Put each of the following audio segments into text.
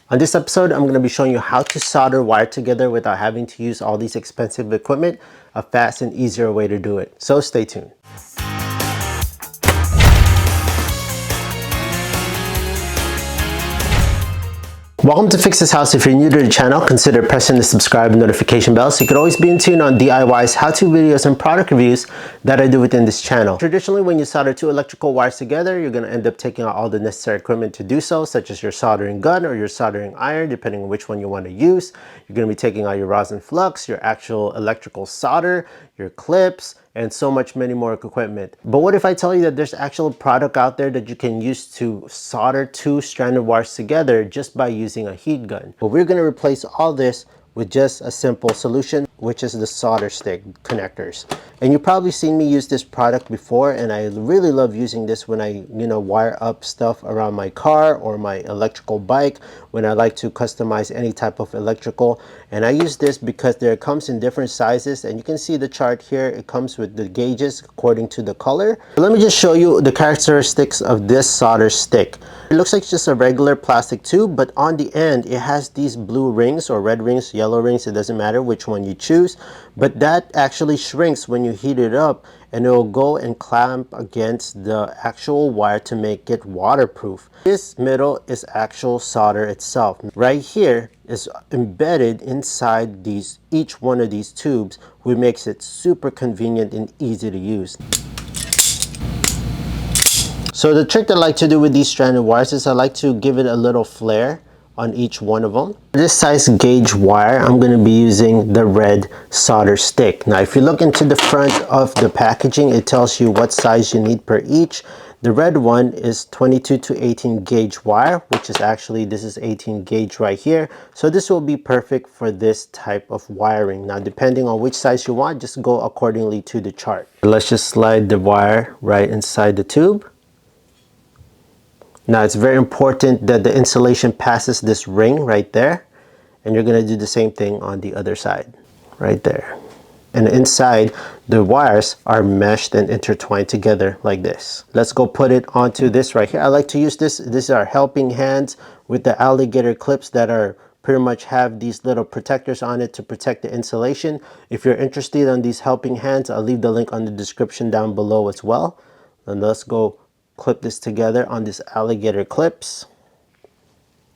On this episode, I'm going to be showing you how to solder wire together without having to use all these expensive equipment, a fast and easier way to do it. So stay tuned. Welcome to Fix This House. If you're new to the channel, consider pressing the subscribe and notification bell so you could always be in tune on DIYs, how-to videos, and product reviews that I do within this channel. Traditionally, when you solder two electrical wires together, you're going to end up taking out all the necessary equipment to do so, such as your soldering gun or your soldering iron, depending on which one you want to use. You're going to be taking out your rosin flux, your actual electrical solder, your clips, and so much many more equipment. But what if I tell you that there's actual product out there that you can use to solder two stranded wires together just by using a heat gun? But we're going to replace all this with just a simple solution, which is the Solderstick connectors. And you've probably seen me use this product before, and I really love using this when I wire up stuff around my car or my electrical bike, when I like to customize any type of electrical. And I use this because it comes in different sizes, and you can see the chart here. It comes with the gauges according to the color. Let me just show you the characteristics of this solder stick. It looks like just a regular plastic tube, but on the end it has these blue rings or red rings, yellow rings, it doesn't matter which one you choose, but that actually shrinks when you heat it up, and it will go and clamp against the actual wire to make it waterproof. This middle is actual solder itself. Right here is embedded inside each one of these tubes, which makes it super convenient and easy to use. So the trick that I like to do with these stranded wires is I like to give it a little flare on each one of them. This size gauge wire, I'm going to be using the red solder stick. Now if you look into the front of the packaging, it tells you what size you need per each. The red one is 22 to 18 gauge wire, which is actually, this is 18 gauge right here. So this will be perfect for this type of wiring. Now depending on which size you want, just go accordingly to the chart. Let's just slide the wire right inside the tube. Now it's very important that the insulation passes this ring right there, and you're going to do the same thing on the other side right there. And inside, the wires are meshed and intertwined together like this. Let's go put it onto this right here. I like to use this. These are helping hands with the alligator clips that are pretty much have these little protectors on it to protect the insulation. If you're interested in these helping hands, I'll leave the link on the description down below as well. And let's go clip this together on this alligator clips.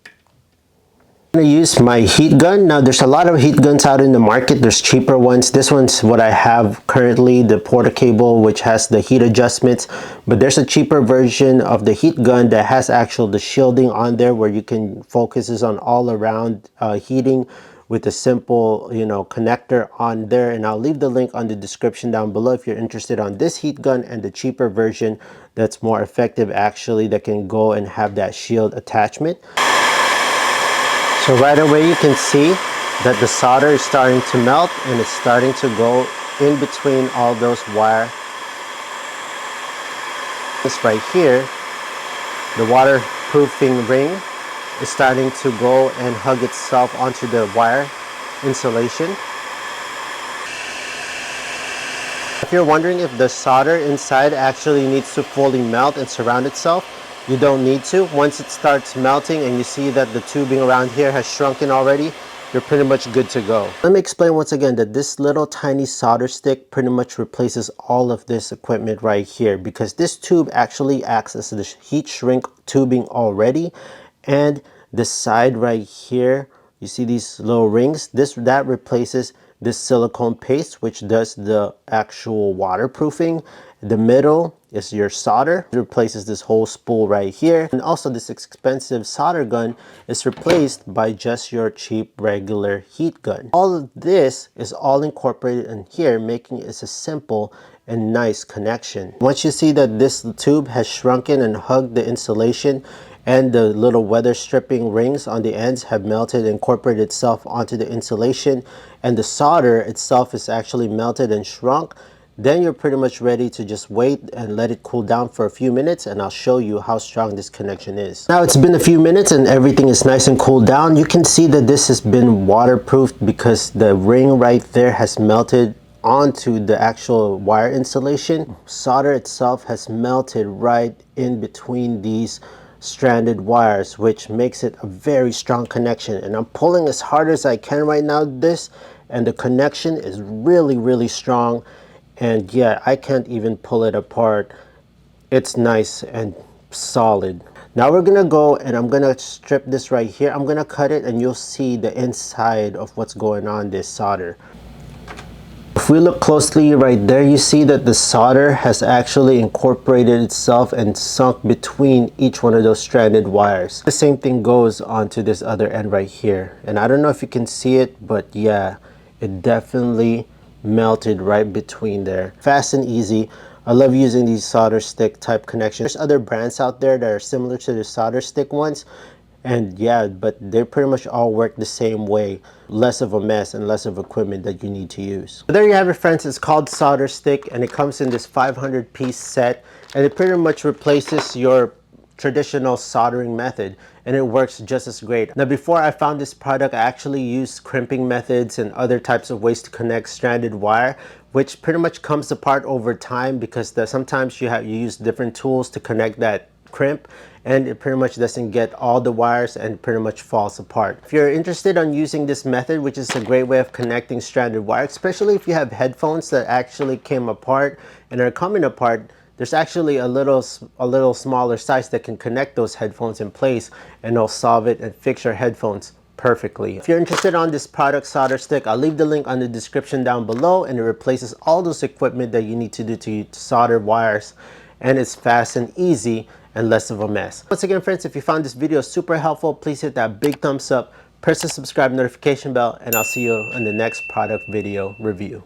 I'm going to use my heat gun. Now there's a lot of heat guns out in the market. There's cheaper ones. This one's what I have currently, the porta cable, which has the heat adjustments. But there's a cheaper version of the heat gun that has the shielding on there, where you can focuses on all around heating with a simple connector on there. And I'll leave the link on the description down below if you're interested on this heat gun and the cheaper version that's more effective actually, that can go and have that shield attachment. So right away you can see that the solder is starting to melt, and it's starting to go in between all those wire. This right here, the waterproofing ring is starting to go and hug itself onto the wire insulation. If you're wondering if the solder inside actually needs to fully melt and surround itself, you don't need to. Once it starts melting and you see that the tubing around here has shrunken already, you're pretty much good to go. Let me explain once again that this little tiny solder stick pretty much replaces all of this equipment right here, because this tube actually acts as the heat shrink tubing already. And the side right here, you see these little rings, that replaces this silicone paste, which does the actual waterproofing. The middle is your solder. It replaces this whole spool right here. And also this expensive solder gun is replaced by just your cheap regular heat gun. All of this is all incorporated in here, making it a simple and nice connection. Once you see that this tube has shrunken and hugged the insulation, and the little weather stripping rings on the ends have melted and incorporated itself onto the insulation, and the solder itself is actually melted and shrunk, then you're pretty much ready to just wait and let it cool down for a few minutes, and I'll show you how strong this connection is. Now it's been a few minutes and everything is nice and cooled down. You can see that this has been waterproofed because the ring right there has melted onto the actual wire insulation. Solder itself has melted right in between these stranded wires, which makes it a very strong connection. And I'm pulling as hard as I can right now and the connection is really strong. And yeah, I can't even pull it apart. It's nice and solid. Now we're gonna go and I'm gonna strip this right here. I'm gonna cut it and you'll see the inside of what's going on this solder. If we look closely right there, you see that the solder has actually incorporated itself and sunk between each one of those stranded wires. The same thing goes on to this other end right here. And I don't know if you can see it, but yeah, it definitely melted right between there. Fast and easy. I love using these solder stick type connections. There's other brands out there that are similar to the solder stick ones. And yeah, but they pretty much all work the same way. Less of a mess and less of equipment that you need to use. So there you have it, friends. It's called Solderstick and it comes in this 500 piece set, and it pretty much replaces your traditional soldering method, and it works just as great. Now, before I found this product, I actually used crimping methods and other types of ways to connect stranded wire, which pretty much comes apart over time because sometimes you use different tools to connect that crimp, and it pretty much doesn't get all the wires and pretty much falls apart. If you're interested on using this method, which is a great way of connecting stranded wire, especially if you have headphones that actually came apart and are coming apart, there's actually a little smaller size that can connect those headphones in place, and it'll solve it and fix your headphones perfectly. If you're interested on this product, Solderstick, I'll leave the link on the description down below, and it replaces all those equipment that you need to do to solder wires, and it's fast and easy and less of a mess. Once again, friends, if you found this video super helpful, please hit that big thumbs up, press the subscribe notification bell, and I'll see you on the next product video review.